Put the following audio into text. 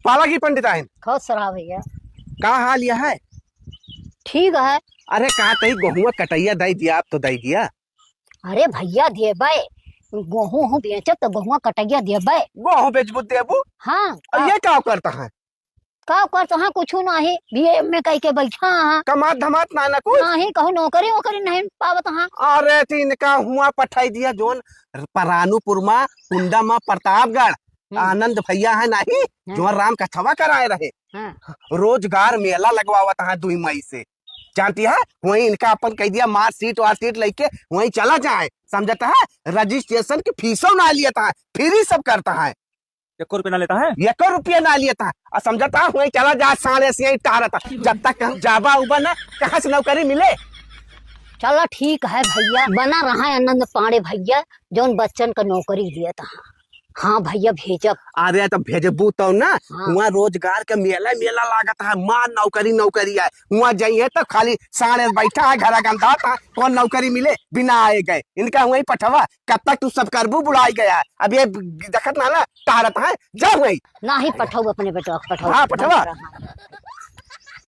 पाला की पंडिताइन खुश रहा भैया। का हाल यह है? ठीक है। अरे कहा तही गेहुआ कटैया दई दिया, आप तो दई दिया। अरे भैया देबे, गेहूं हूँ बेचब तो गेहुआ कटैया देबे। गेहूं बेचबू देबू? हाँ और ये क्या करता है? का कर तो हाँ कुछ नहीं बीए में कह के बैठा हाँ। कमात धमात ना कुछ नहीं कहूँ नौकरी वोकरी नहीं पावत हाँ। अरे तीन का हुआ पठाई दिया जोन परानुपुर मा कुंडा मा प्रतापगढ़ आनंद भैया है नहीं जो राम कथवा कराए रहे। रोजगार मेला लगवावत है 2 मई से, जानती है? वही इनका अपन कह दिया मार्कशीट वार्कशीट लेके वही चला जाए, समझता है? रजिस्ट्रेशन की फीसों ना लिया है, फ्री सब करता है। 1 रुपया ना लेता है, 1 रुपया ना लिया है। और समझता है वही चला जा साढ़े से टारता जब तक जाबा उबा ना कहाँ से नौकरी मिले। चलो ठीक है भैया, बना रहा है आनंद पांडे भैया जोन बच्चन का नौकरी दिया था। हाँ भैया भेजब। अरे तो भेजबू तो ना। वहाँ रोजगार के मेला मेला लागत है, माँ नौकरी नौकरी है। वहाँ जाइए तो खाली साढ़े बैठा है घर गंदा था, कौन नौकरी मिले बिना आए गए। इनका वही पठवा कब तक तू सब करबू बुलाई गया। अब ये देखत ना ना तारत है, जा वही ना ही पठाऊ अपने बेटा पठाऊ। हाँ पठवा।